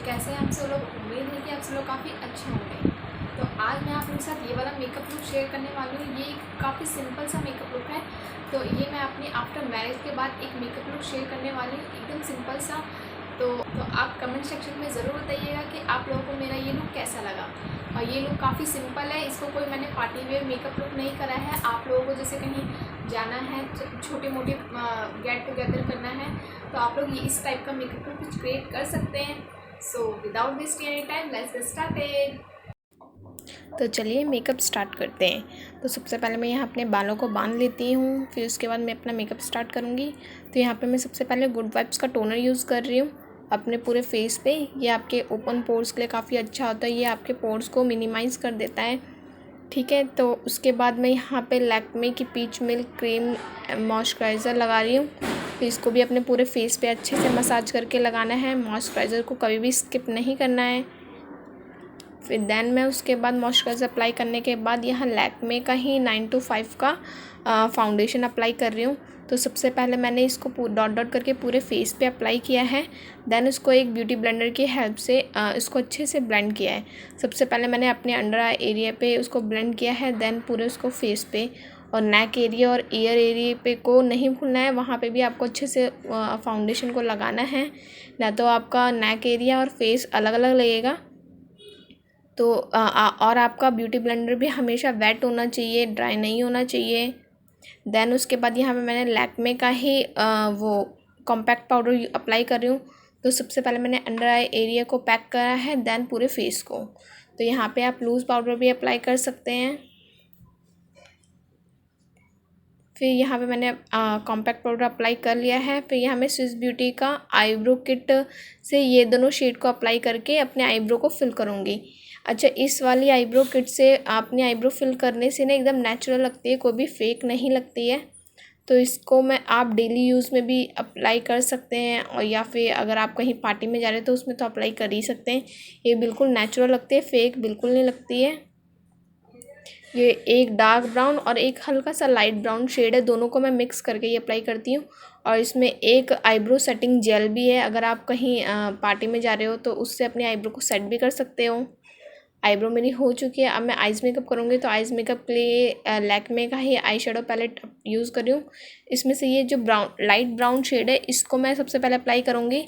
कैसे हैं आप सब लोग। उम्मीद है कि आप सब लोग काफ़ी अच्छे होंगे। तो आज मैं आप लोगों के साथ ये वाला मेकअप लुक शेयर करने वाली हूँ। ये काफ़ी सिंपल सा मेकअप लुक है। तो ये मैं अपनी आफ्टर मैरिज के बाद एक मेकअप लुक शेयर करने वाली हूँ, एकदम सिंपल सा। तो आप कमेंट सेक्शन में ज़रूर बताइएगा कि आप लोगों को मेरा ये लुक कैसा लगा। और ये लुक काफ़ी सिंपल है, इसको कोई मैंने पार्टी वेयर मेकअप लुक नहीं करा है। आप लोगों को जैसे कहीं जाना है, छोटे मोटे गेट टुगेदर करना है, तो आप लोग ये इस टाइप का मेकअप लुक कुछ क्रिएट कर सकते हैं। So without wasting any time let's get started. तो चलिए मेकअप स्टार्ट करते हैं। तो सबसे पहले मैं यहाँ अपने बालों को बांध लेती हूँ, फिर उसके बाद मैं अपना मेकअप स्टार्ट करूँगी। तो यहाँ पे मैं सबसे पहले गुड वाइब्स का टोनर यूज़ कर रही हूँ अपने पूरे फेस पे। ये आपके ओपन पोर्स के लिए काफ़ी अच्छा होता है, ये आपके पोर्स को मिनिमाइज़ कर देता है। ठीक है, तो उसके बाद मैं यहाँ पे लैक्मे की पीच मिल्क क्रीम मॉइस्चराइज़र लगा रही हूँ। फिर इसको भी अपने पूरे फेस पे अच्छे से मसाज करके लगाना है। मॉइस्चराइज़र को कभी भी स्किप नहीं करना है। फिर देन मैं उसके बाद मॉइस्चराइज़र अप्लाई करने के बाद यहाँ लैक्मे का ही 9 to 5 का फाउंडेशन अप्लाई कर रही हूँ। तो सबसे पहले मैंने इसको डॉट डॉट करके पूरे फेस पे अप्लाई किया है। देन उसको एक ब्यूटी ब्लेंडर की हेल्प से इसको अच्छे से ब्लेंड किया है। सबसे पहले मैंने अपने अंडर आई एरिया पे उसको ब्लेंड किया है, देन पूरे उसको फेस पे और नेक एरिया और ईयर एरिया पे को नहीं भूलना है, वहाँ पे भी आपको अच्छे से फाउंडेशन को लगाना है, ना तो आपका नेक एरिया और फेस अलग अलग लगेगा। तो और आपका ब्यूटी ब्लेंडर भी हमेशा वेट होना चाहिए, ड्राई नहीं होना चाहिए। देन उसके बाद यहाँ पे मैंने लैक्मे का ही वो कॉम्पैक्ट पाउडर अप्लाई कर रही हूँ। तो सबसे पहले मैंने अंडर आई एरिया को पैक करा है, देन पूरे फेस को। तो यहाँ पे आप लूज़ पाउडर भी अप्लाई कर सकते हैं। फिर यहाँ पे मैंने कॉम्पैक्ट पाउडर अप्लाई कर लिया है। फिर यहाँ मैं स्विस ब्यूटी का आईब्रो किट से ये दोनों शेड को अप्लाई करके अपने आईब्रो को फिल करूँगी। अच्छा, इस वाली आईब्रो किट से अपनी आईब्रो फिल करने से ना एकदम नेचुरल लगती है, कोई भी फेक नहीं लगती है। तो इसको आप डेली यूज़ में भी अप्लाई कर सकते हैं, और या फिर अगर आप कहीं पार्टी में जा रहे हैं तो उसमें तो अप्लाई कर ही सकते हैं। ये बिल्कुल नेचुरल लगती है, फेक बिल्कुल नहीं लगती है। ये एक डार्क ब्राउन और एक हल्का सा लाइट ब्राउन शेड है, दोनों को मैं मिक्स करके ये अप्लाई करती हूँ। और इसमें एक आईब्रो सेटिंग जेल भी है, अगर आप कहीं पार्टी में जा रहे हो तो उससे अपनी आईब्रो को सेट भी कर सकते हो। आईब्रो मेरी हो चुकी है, अब मैं आइज़ मेकअप करूँगी। तो आइज़ मेकअप के लिए लैक्मे का ही आई शेडो पैलेट यूज़ कर रही हूँ। इसमें से ये जो लाइट ब्राउन शेड है, इसको मैं सबसे पहले अप्लाई करूँगी।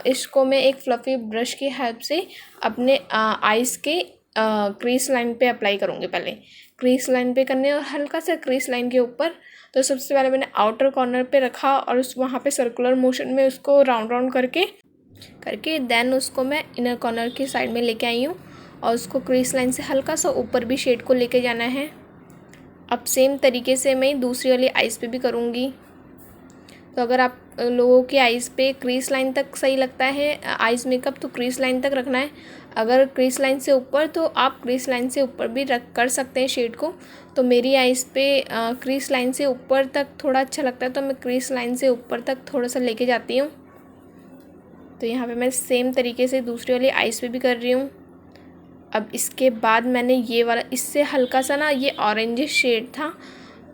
इसको मैं एक फ्लफ़ी ब्रश की हेल्प से अपने आइज़ के क्रीज लाइन पे अप्लाई करूँगी। पहले क्रीज लाइन पे करने और हल्का सा क्रीज लाइन के ऊपर। तो सबसे पहले मैंने आउटर कॉर्नर पे रखा और वहाँ पे सर्कुलर मोशन में उसको राउंड राउंड करके देन उसको मैं इनर कॉर्नर की साइड में लेके आई हूँ और उसको क्रीज लाइन से हल्का सा ऊपर भी शेड को लेके जाना है। अब सेम तरीके से मैं दूसरी वाली आइज़ पे भी करूँगी। तो अगर आप लोगों की आइज़ पे क्रीज लाइन तक सही लगता है आइज़ मेकअप, तो क्रीज लाइन तक रखना है। अगर क्रीज लाइन से ऊपर, तो आप क्रीज लाइन से ऊपर भी कर सकते हैं शेड को। तो मेरी आइज़ पे क्रीज लाइन से ऊपर तक थोड़ा अच्छा लगता है, तो मैं क्रीज लाइन से ऊपर तक थोड़ा सा लेके जाती हूँ। तो यहाँ पे मैं सेम तरीके से दूसरी वाली आइज़ पे भी कर रही हूँ। अब इसके बाद मैंने ये वाला, इससे हल्का सा ना ये ऑरेंज शेड था,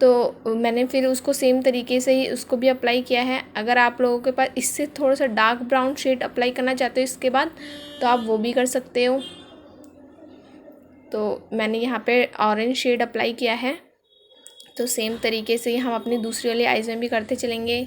तो मैंने फिर उसको सेम तरीके से ही उसको भी अप्लाई किया है। अगर आप लोगों के पास इससे थोड़ा सा डार्क ब्राउन शेड अप्लाई करना चाहते हो इसके बाद, तो आप वो भी कर सकते हो। तो मैंने यहाँ पे ऑरेंज शेड अप्लाई किया है। तो सेम तरीके से हम अपनी दूसरी वाली आइज़ में भी करते चलेंगे।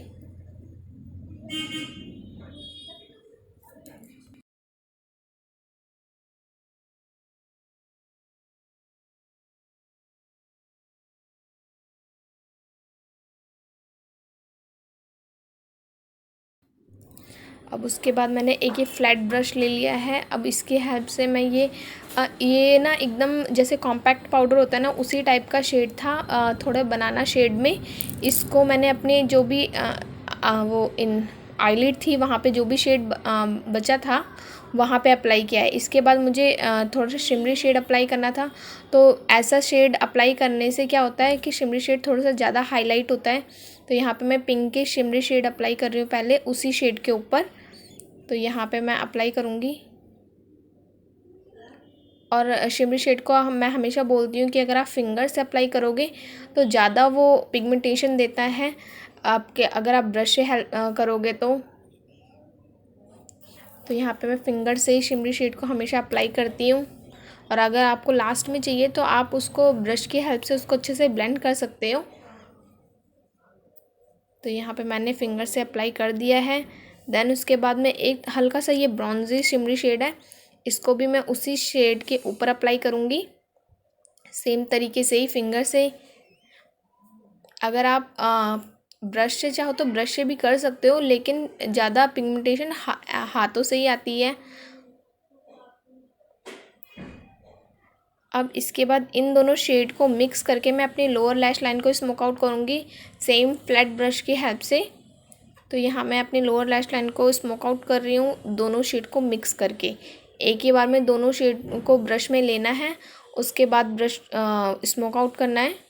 अब उसके बाद मैंने एक ये फ्लैट ब्रश ले लिया है। अब इसकी हेल्प से मैं ये ना एकदम जैसे कॉम्पैक्ट पाउडर होता है ना, उसी टाइप का शेड था, थोड़ा बनाना शेड में। इसको मैंने अपने जो भी वो इन आईलिड थी वहाँ पे जो भी शेड बचा था वहाँ पे अप्लाई किया है। इसके बाद मुझे थोड़ा सा शिमरी शेड अप्लाई करना था। तो ऐसा शेड अप्लाई करने से क्या होता है कि शिमरी शेड थोड़ा सा ज़्यादा हाईलाइट होता है। तो यहाँ पे मैं पिंक के शिमरी शेड अप्लाई कर रही हूँ पहले उसी शेड के ऊपर। तो यहाँ पे मैं अप्लाई करूँगी। और शिमरी शेड को मैं हमेशा बोलती हूँ कि अगर आप फिंगर से अप्लाई करोगे तो ज़्यादा वो पिगमेंटेशन देता है आपके, अगर आप ब्रश से हेल्प करोगे तो यहाँ पे मैं फिंगर से ही शिमरी शेड को हमेशा अप्लाई करती हूँ। और अगर आपको लास्ट में चाहिए तो आप उसको ब्रश की हेल्प से उसको अच्छे से ब्लेंड कर सकते हो। तो यहाँ पे मैंने फिंगर से अप्लाई कर दिया है। देन उसके बाद में एक हल्का सा ये ब्रॉन्जी शिमरी शेड है, इसको भी मैं उसी शेड के ऊपर अप्लाई करूँगी सेम तरीके से ही फिंगर से। अगर आप ब्रश से चाहो तो ब्रश से भी कर सकते हो, लेकिन ज़्यादा पिगमेंटेशन हाथों से ही आती है। अब इसके बाद इन दोनों शेड को मिक्स करके मैं अपनी लोअर लैश लाइन को स्मोक आउट करूँगी सेम फ्लैट ब्रश की हेल्प से। तो यहाँ मैं अपनी लोअर लैश लाइन को स्मोक आउट कर रही हूँ दोनों शेड को मिक्स करके। एक ही बार में दोनों शेड को ब्रश में लेना है, उसके बाद ब्रश स्मोक आउट करना है।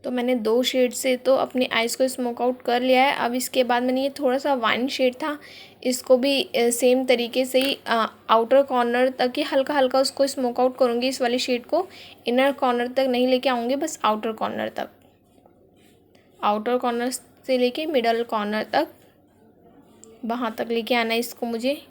तो मैंने दो शेड से तो अपनी आइज़ को स्मोक आउट कर लिया है। अब इसके बाद मैंने ये थोड़ा सा वाइन शेड था, इसको भी सेम तरीके से ही आउटर कॉर्नर तक ही हल्का हल्का उसको स्मोक आउट करूँगी। इस वाली शेड को इनर कॉर्नर तक नहीं लेके आऊँगी, बस आउटर कॉर्नर तक, आउटर कॉर्नर से लेके मिडल कॉर्नर तक, वहाँ तक लेके आना है इसको मुझे।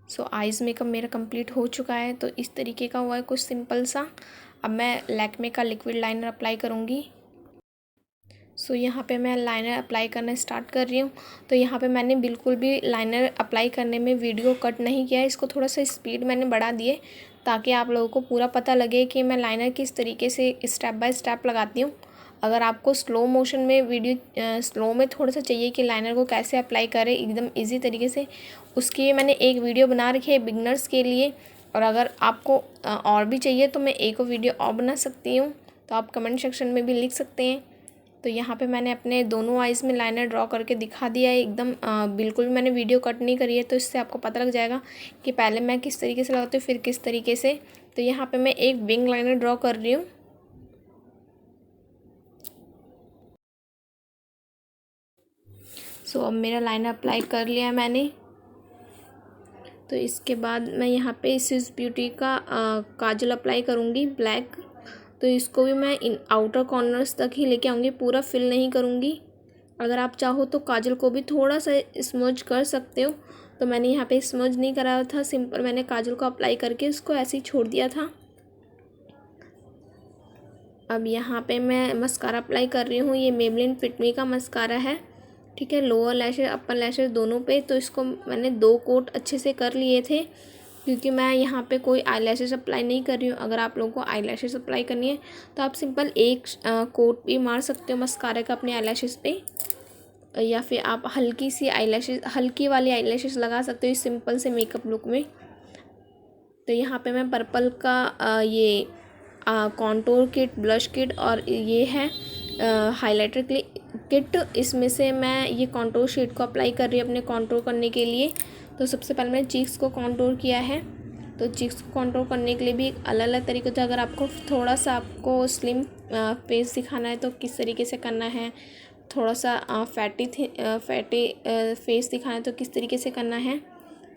सो आइज़ मेकअप मेरा कंप्लीट हो चुका है। तो इस तरीके का हुआ है कुछ सिंपल सा। अब मैं लैक्मे का लिक्विड लाइनर अप्लाई करूँगी। सो यहाँ पे मैं लाइनर अप्लाई करना स्टार्ट कर रही हूँ। तो यहाँ पे मैंने बिल्कुल भी लाइनर अप्लाई करने में वीडियो कट नहीं किया है, इसको थोड़ा सा स्पीड मैंने बढ़ा दिए ताकि आप लोगों को पूरा पता लगे कि मैं लाइनर किस तरीके से स्टेप बाय स्टेप लगाती हूँ। अगर आपको स्लो मोशन में वीडियो स्लो में थोड़ा सा चाहिए कि लाइनर को कैसे अप्लाई करें एकदम इजी तरीके से, उसके मैंने एक वीडियो बना रखी है बिगनर्स के लिए। और अगर आपको और भी चाहिए तो मैं एक और वीडियो और बना सकती हूँ, तो आप कमेंट सेक्शन में भी लिख सकते हैं। तो यहाँ पे मैंने अपने दोनों आइज़ में लाइनर ड्रॉ करके दिखा दिया है एकदम, बिल्कुल भी मैंने वीडियो कट नहीं करी है। तो इससे आपको पता लग जाएगा कि पहले मैं किस तरीके से लगाती हूँ फिर किस तरीके से। तो यहाँ पे मैं एक विंग लाइनर ड्रॉ कर रही हूँ। सो अब मेरा लाइनर अप्लाई कर लिया है मैंने। तो इसके बाद मैं यहाँ पे स्विस ब्यूटी का काजल अप्लाई करूँगी ब्लैक। तो इसको भी मैं इन आउटर कॉर्नर्स तक ही लेके आऊँगी, पूरा फिल नहीं करूँगी। अगर आप चाहो तो काजल को भी थोड़ा सा स्मज कर सकते हो। तो मैंने यहाँ पे स्मज नहीं कराया था, सिंपल मैंने काजल को अप्लाई करके उसको ऐसे ही छोड़ दिया था। अब यहाँ पे मैं मस्कारा अप्लाई कर रही हूँ, ये मेबलिन फिट मी का मस्कारा है, ठीक है, लोअर लैशेस अपर लैशेस दोनों पे। तो इसको मैंने 2 कोट अच्छे से कर लिए थे, क्योंकि मैं यहाँ पे कोई आई लैशेस अप्लाई नहीं कर रही हूँ। अगर आप लोगों को आई लैशेस अप्लाई करनी है तो आप सिंपल एक कोट भी मार सकते हो मस्कारा का अपने आई लैशेस पे, या फिर आप हल्की सी आई लैशेस, हल्की वाली आई लैशेस लगा सकते हो इस सिंपल से मेकअप लुक में। तो यहाँ पे मैं पर्पल का ये कॉन्टोर किट, ब्लश किट और ये है हाइलाइटर किट, इसमें से मैं ये कॉन्टोर शेड को अप्लाई कर रही हूँ अपने कॉन्टोर करने के लिए। तो सबसे पहले मैंने चीक्स को कॉन्टोर किया है। तो चीक्स को कॉन्टोर करने के लिए भी एक अलग अलग तरीके से, अगर आपको थोड़ा सा आपको स्लिम फेस दिखाना है तो किस तरीके से करना है, थोड़ा सा फैटी फेस दिखाना है तो किस तरीके से करना है।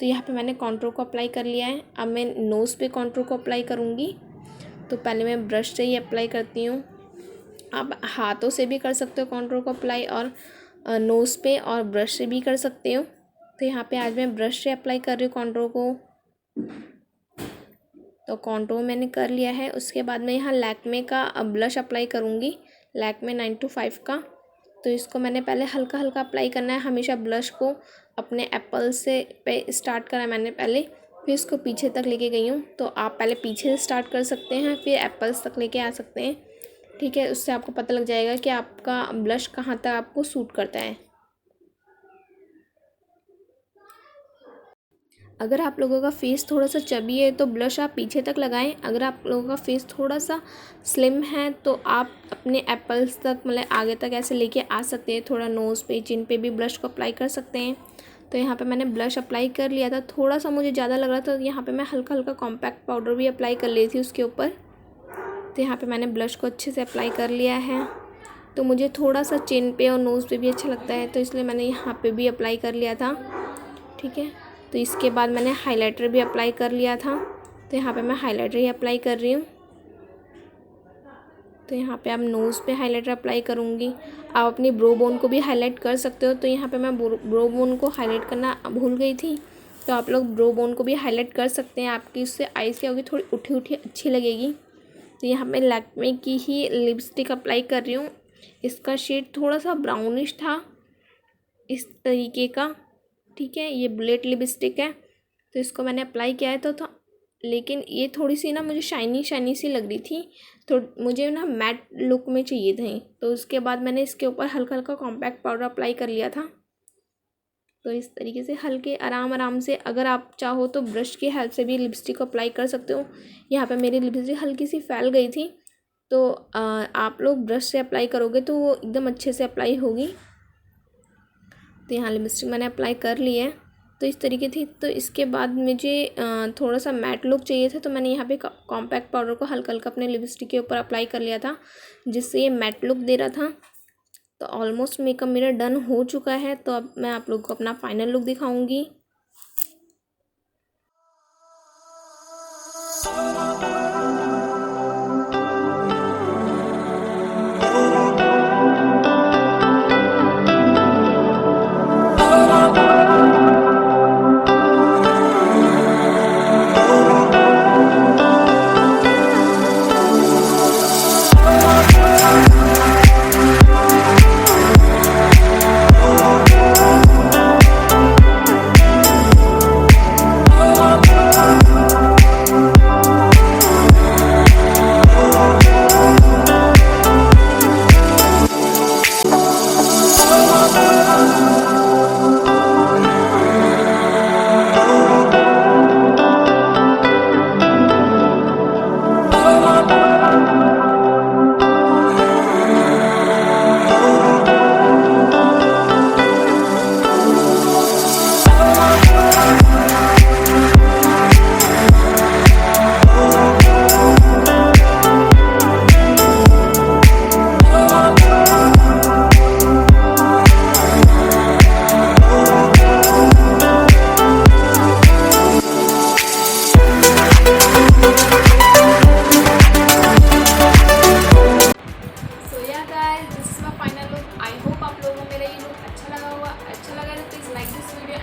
तो यहाँ पे मैंने कॉन्टूर को अप्लाई कर लिया है। अब मैं नोज़ पे कॉन्टूर को अप्लाई करूँगी। तो पहले मैं ब्रश से ही अप्लाई करती हूँ। आप हाथों से भी कर सकते हो कॉन्टूर को अप्लाई, और नोज़ पे और ब्रश से भी कर सकते हो। तो यहाँ पे आज मैं ब्रश से अप्लाई कर रही हूँ कॉन्टूर को। तो कॉन्टूर मैंने कर लिया है। उसके बाद मैं यहाँ लैक्मे का ब्लश अप्लाई करूँगी, लैक्मे 925 का। तो इसको मैंने पहले हल्का हल्का अप्लाई करना है। हमेशा ब्लश को अपने एप्पल से पे स्टार्ट करा मैंने पहले, फिर इसको पीछे तक लेके गई हूँ। तो आप पहले पीछे से स्टार्ट कर सकते हैं, फिर एप्पल्स तक लेके आ सकते हैं। ठीक है, उससे आपको पता लग जाएगा कि आपका ब्लश कहाँ तक आपको सूट करता है। अगर आप लोगों का फेस थोड़ा सा चबी है तो ब्लश आप पीछे तक लगाएं। अगर आप लोगों का फेस थोड़ा सा स्लिम है तो आप अपने एप्पल्स तक, मतलब आगे तक ऐसे लेके आ सकते हैं। थोड़ा नोज़ पे, चिन पे भी ब्लश को अप्लाई कर सकते हैं। तो यहाँ पे मैंने ब्लश अप्लाई कर लिया था। थोड़ा सा मुझे ज़्यादा लग रहा था, तो यहाँ पे मैं हल्का हल्का कॉम्पैक्ट पाउडर भी अप्लाई कर ली थी उसके ऊपर। तो यहाँ पे मैंने ब्लश को अच्छे से अप्लाई कर लिया है। तो मुझे थोड़ा सा चिन पे और नोज़ पे भी अच्छा लगता है, तो इसलिए मैंने यहाँ पे भी अप्लाई कर लिया था। ठीक है, तो इसके बाद मैंने हाइलाइटर भी अप्लाई कर लिया था। तो यहाँ पे मैं हाइलाइटर ही अप्लाई कर रही हूँ। तो यहाँ पे आप नोज़ पे हाइलाइटर अप्लाई करूँगी। आप अपनी ब्रो बोन को भी हाईलाइट कर सकते हो। तो यहाँ पे मैं ब्रो बोन को हाईलाइट करना भूल गई थी, तो आप लोग ब्रो बोन को भी हाईलाइट कर सकते हैं। आपकी इससे आईज़ क्या होगी, थोड़ी उठी उठी अच्छी लगेगी। तो यहाँ पे लैक्मे की ही लिपस्टिक अप्लाई कर रही हूँ। इसका शेड थोड़ा सा ब्राउनिश था, इस तरीके का। ठीक है, ये बुलेट लिपस्टिक है। तो इसको मैंने अप्लाई किया है तो लेकिन ये थोड़ी सी ना मुझे शाइनी शाइनी सी लग रही थी, तो मुझे ना मैट लुक में चाहिए थी। तो उसके बाद मैंने इसके ऊपर हल्का हल्का कॉम्पैक्ट पाउडर अप्लाई कर लिया था। तो इस तरीके से हल्के आराम आराम से, अगर आप चाहो तो ब्रश की हेल्प से भी लिपस्टिक को अप्लाई कर सकते हो। यहाँ पे मेरी लिपस्टिक हल्की सी फैल गई थी, तो आप लोग ब्रश से अप्लाई करोगे तो वो एकदम अच्छे से अप्लाई होगी। तो यहाँ लिपस्टिक मैंने अप्लाई कर ली है। तो इस तरीके थी। तो इसके बाद मुझे थोड़ा सा मैट लुक चाहिए था, तो मैंने यहाँ पे कॉम्पैक्ट पाउडर को हल्का हल्का अपने लिपस्टिक के ऊपर अप्लाई कर लिया था, जिससे ये मैट लुक दे रहा था। तो ऑलमोस्ट मेकअप मेरा डन हो चुका है। तो अब मैं आप लोगों को अपना फाइनल लुक दिखाऊंगी।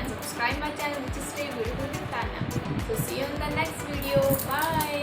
Subscribe my channel, which is very beautiful with Tanya. So see you in the next video. Bye.